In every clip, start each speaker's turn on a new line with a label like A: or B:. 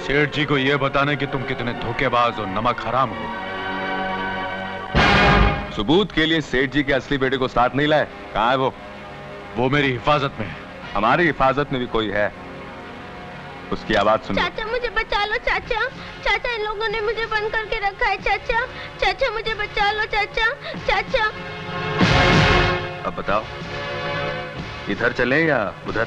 A: सेठ जी को यह बताने कि तुम कितने धोखेबाज और नमक हराम हो।
B: सबूत के लिए सेठ जी के असली बेटे को साथ नहीं लाए? कहाँ है वो?
A: वो मेरी हिफाजत में है।
B: हमारी हिफाजत में भी कोई है, उसकी आवाज सुनो।
C: चाचा मुझे बचा लो चाचा, चाचा इन लोगों ने मुझे बंद करके रखा है चाचा, चाचा मुझे बचा लो चाचा, चाचा।
B: अब बताओ, इधर चलें या उधर?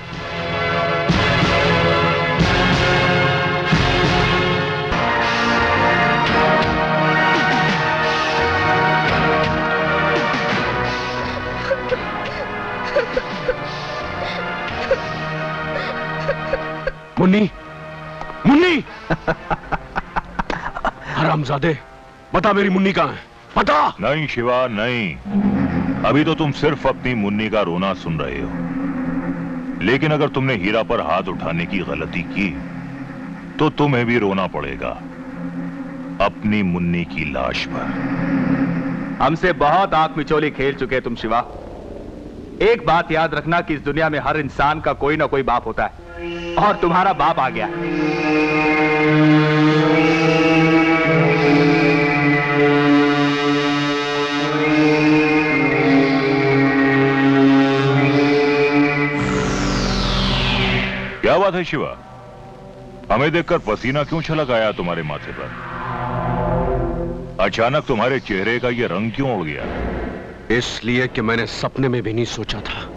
A: मुन्नी, मुन्नी! हरामजादे, बता मेरी मुन्नी कहाँ है? बता!
D: नहीं शिवा, नहीं। अभी तो तुम सिर्फ अपनी मुन्नी का रोना सुन रहे हो, लेकिन अगर तुमने हीरा पर हाथ उठाने की गलती की तो तुम्हें भी रोना पड़ेगा अपनी मुन्नी की लाश पर।
B: हमसे बहुत आंख मिचोली खेल चुके तुम शिवा। एक बात याद रखना कि इस दुनिया में हर इंसान का कोई ना कोई बाप होता है, और तुम्हारा बाप आ गया।
D: क्या बात है शिवा, हमें देखकर पसीना क्यों छलक आया तुम्हारे माथे पर? अचानक तुम्हारे चेहरे का यह रंग क्यों उड़ गया?
A: इसलिए कि मैंने सपने में भी नहीं सोचा था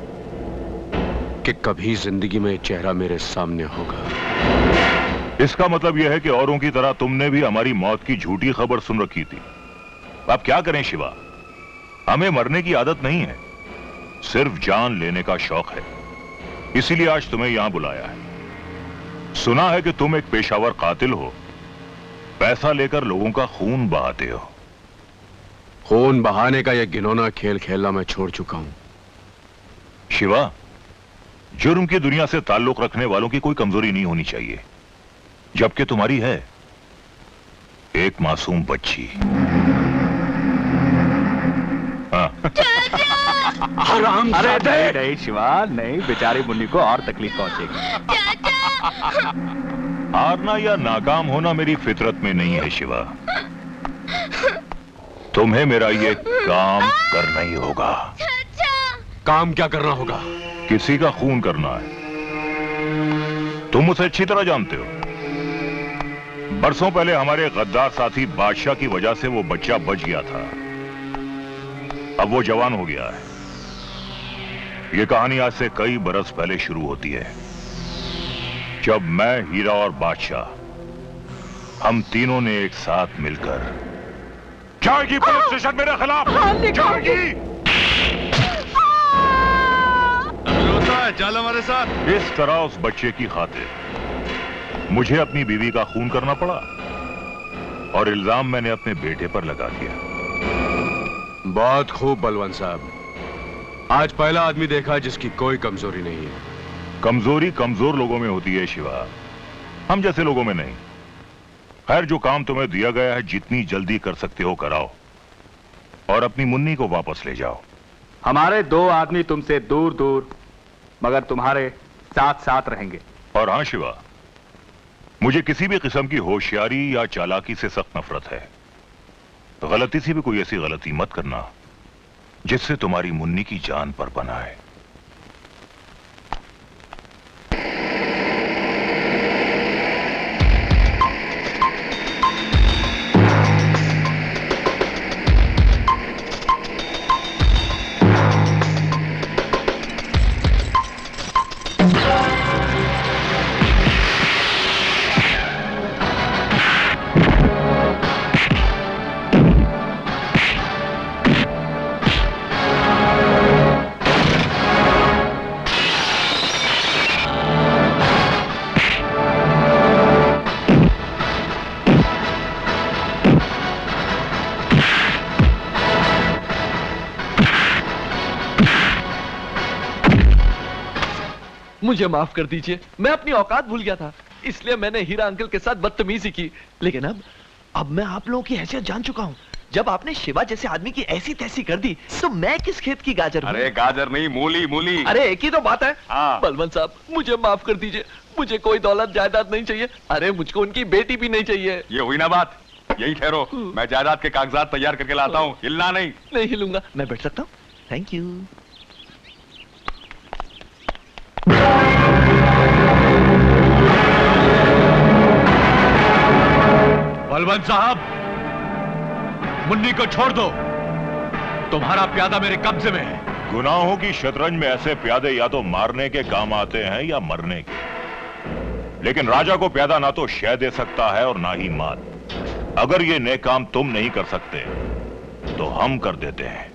A: कि कभी जिंदगी में चेहरा मेरे सामने होगा।
D: इसका मतलब यह है कि औरों की तरह तुमने भी हमारी मौत की झूठी खबर सुन रखी थी। अब क्या करें शिवा, हमें मरने की आदत नहीं है, सिर्फ जान लेने का शौक है। इसीलिए आज तुम्हें यहां बुलाया है। सुना है कि तुम एक पेशावर कातिल हो, पैसा लेकर लोगों का खून बहाते हो।
A: खून बहाने का यह घिनौना खेल खेलना मैं छोड़ चुका हूं।
D: शिवा, जुर्म की दुनिया से ताल्लुक रखने वालों की कोई कमजोरी नहीं होनी चाहिए, जबकि तुम्हारी है। एक मासूम बच्ची। हाँ।
B: अरे नहीं नहीं शिवा, नहीं, बेचारी मुन्नी को और तकलीफ पहुंचेगी।
D: हारना या नाकाम होना मेरी फितरत में नहीं है शिवा। तुम्हें मेरा ये काम करना ही होगा।
A: काम क्या करना होगा?
D: किसी का खून करना है। तुम उसे अच्छी तरह जानते हो। बरसों पहले हमारे गद्दार साथी बादशाह की वजह से वो बच्चा बच गया था। अब वो जवान हो गया है। ये कहानी आज से कई बरस पहले शुरू होती है, जब मैं, हीरा और बादशाह, हम तीनों ने एक साथ मिलकर जाएगी पुलिस स्टेशन मेरे खिलाफ, जाएगी।
A: चल हमारे साथ।
D: इस तरह उस बच्चे की खातिर मुझे अपनी बीवी का खून करना पड़ा और इल्जाम मैंने अपने बेटे पर लगा दिया।
A: बहुत खूब बलवंत साहब, आज पहला आदमी देखा जिसकी कोई कमजोरी नहीं है।
D: कमजोरी कमजोर लोगों में होती है शिवा, हम जैसे लोगों में नहीं। खैर, जो काम तुम्हें दिया गया है जितनी जल्दी कर सकते हो कराओ और अपनी मुन्नी को वापस ले जाओ।
B: हमारे दो आदमी तुमसे दूर दूर मगर तुम्हारे साथ साथ रहेंगे।
D: और हां शिवा, मुझे किसी भी किस्म की होशियारी या चालाकी से सख्त नफरत है। गलती से भी कोई ऐसी गलती मत करना जिससे तुम्हारी मुन्नी की जान पर बना है।
E: मुझे माफ कर दीजिए, मैं अपनी औकात भूल गया था, इसलिए मैंने हीरा अंकल के साथ बदतमीजी की। लेकिन अब मैं आप लोगों की हैसियत जान चुका हूं। जब आपने शिवा जैसे आदमी की ऐसी तैसी कर दी तो मैं किस खेत की गाजर हूँ?
B: अरे गाजर नहीं, मूली मूली।
E: अरे एक ही तो बात है।
B: हाँ।
E: बलवंत साहब मुझे माफ कर दीजिए, मुझे कोई दौलत जायदाद नहीं चाहिए। अरे मुझको उनकी बेटी भी नहीं चाहिए।
B: ये हुई ना बात, यही ठहरो, मैं जायदाद के कागजात तैयार करके लाता हूँ, हिलना नहीं।
E: नहीं हिलूंगा, मैं बैठ सकता हूँ? Thank you.
A: बलवंत साहब, मुन्नी को छोड़ दो, तुम्हारा प्यादा मेरे कब्जे में है।
D: गुनाहों की शतरंज में ऐसे प्यादे या तो मारने के काम आते हैं या मरने के, लेकिन राजा को प्यादा ना तो शह दे सकता है और ना ही मात। अगर ये नेक काम तुम नहीं कर सकते तो हम कर देते हैं।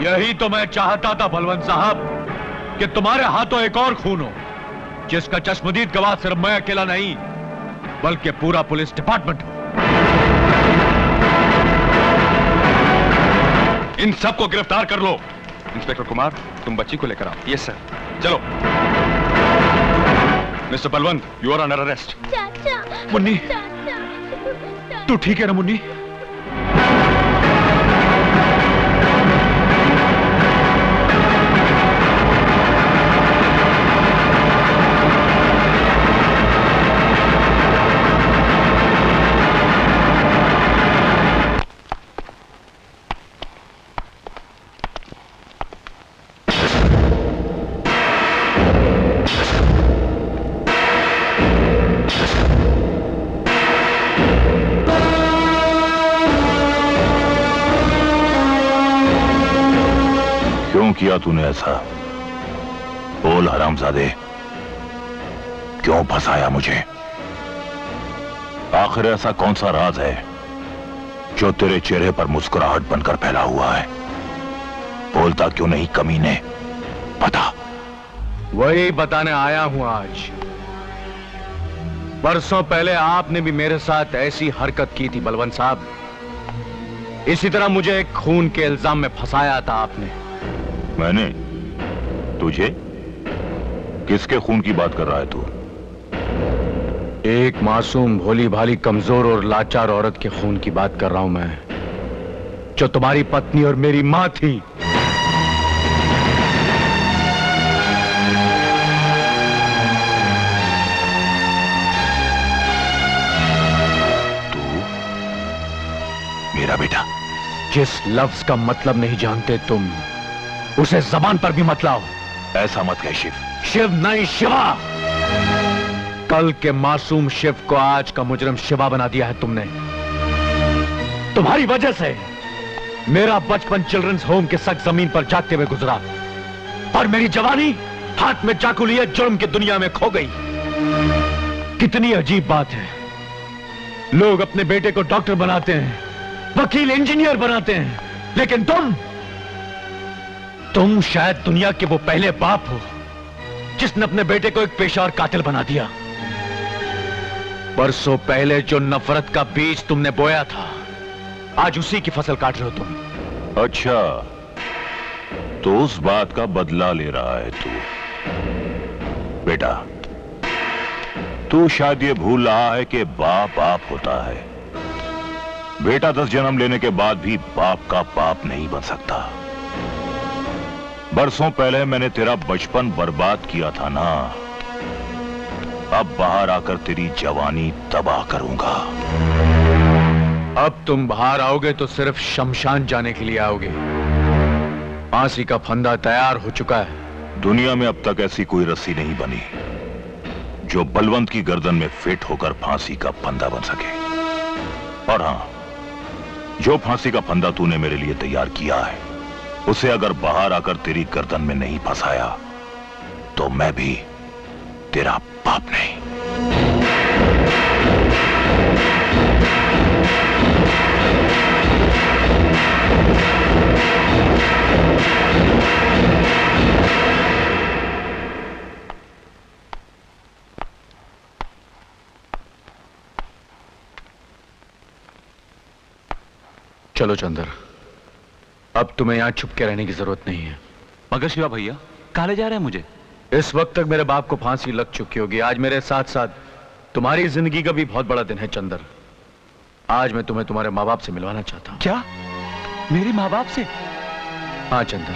A: यही तो मैं चाहता था बलवंत साहब, कि तुम्हारे हाथों एक और खून हो, जिसका चश्मदीद गवाह सिर्फ मैं अकेला नहीं बल्कि पूरा पुलिस डिपार्टमेंट हो। इन सबको गिरफ्तार कर लो।
B: इंस्पेक्टर कुमार, तुम बच्ची को लेकर आओ। Yes sir. चलो। Mister Balwant, you are under arrest.
C: चाचा।
A: मुन्नी,
C: चाचा।
A: तू ठीक है ना मुन्नी?
D: क्यों किया तूने ऐसा? बोल हरामजादे, क्यों फंसाया मुझे? आखिर ऐसा कौन सा राज है जो तेरे चेहरे पर मुस्कुराहट बनकर फैला हुआ है? बोलता क्यों नहीं कमीने? बता।
A: वही बताने आया हूं आज। बरसों पहले आपने भी मेरे साथ ऐसी हरकत की थी बलवंत साहब। इसी तरह मुझे एक खून के इल्जाम में फंसाया था आपने।
D: मैंने? तुझे? किसके खून की बात कर रहा है तू?
A: एक मासूम, भोली भाली, कमजोर और लाचार औरत के खून की बात कर रहा हूं मैं, जो तुम्हारी पत्नी और मेरी मां थी।
D: तू मेरा बेटा?
A: जिस लफ्ज का मतलब नहीं जानते तुम, उसे जबान पर भी मत लाओ।
D: ऐसा मत कह शिव।
A: शिव नहीं, शिवा। कल के मासूम शिव को आज का मुजरिम शिवा बना दिया है तुमने। तुम्हारी वजह से मेरा बचपन चिल्ड्रंस होम के सख्त जमीन पर जागते हुए गुजरा और मेरी जवानी हाथ में चाकू लिए जुर्म की दुनिया में खो गई। कितनी अजीब बात है, लोग अपने बेटे को डॉक्टर बनाते हैं, वकील, इंजीनियर बनाते हैं, लेकिन तुम शायद दुनिया के वो पहले बाप हो जिसने अपने बेटे को एक पेशा और कातिल बना दिया। बरसों पहले जो नफरत का बीज तुमने बोया था, आज उसी की फसल काट रहे हो तुम।
D: अच्छा, तो उस बात का बदला ले रहा है तू? बेटा, तू शायद ये भूल रहा है कि बाप बाप होता है। बेटा 10 जन्म लेने के बाद भी बाप का बाप नहीं बन सकता। बरसों पहले मैंने तेरा बचपन बर्बाद किया था ना, अब बाहर आकर तेरी जवानी तबाह करूंगा।
A: अब तुम बाहर आओगे तो सिर्फ शमशान जाने के लिए आओगे। फांसी का फंदा तैयार हो चुका है।
D: दुनिया में अब तक ऐसी कोई रस्सी नहीं बनी जो बलवंत की गर्दन में फिट होकर फांसी का फंदा बन सके। और हां, जो फांसी का फंदा तूने मेरे लिए तैयार किया है, उसे अगर बाहर आकर तेरी गर्दन में नहीं फंसाया तो मैं भी तेरा बाप नहीं।
A: चलो चंदर, अब तुम्हें यहां छुप के रहने की जरूरत नहीं है।
B: मगर शिवा भैया, कहाँ ले जा रहे हैं मुझे?
A: इस वक्त तक मेरे बाप को फांसी लग चुकी होगी। आज मेरे साथ साथ तुम्हारी जिंदगी का भी बहुत बड़ा दिन है चंदर। आज मैं तुम्हें तुम्हारे माँ बाप से मिलवाना चाहता हूँ।
B: क्या? मेरे माँ बाप से?
A: हाँ चंदर,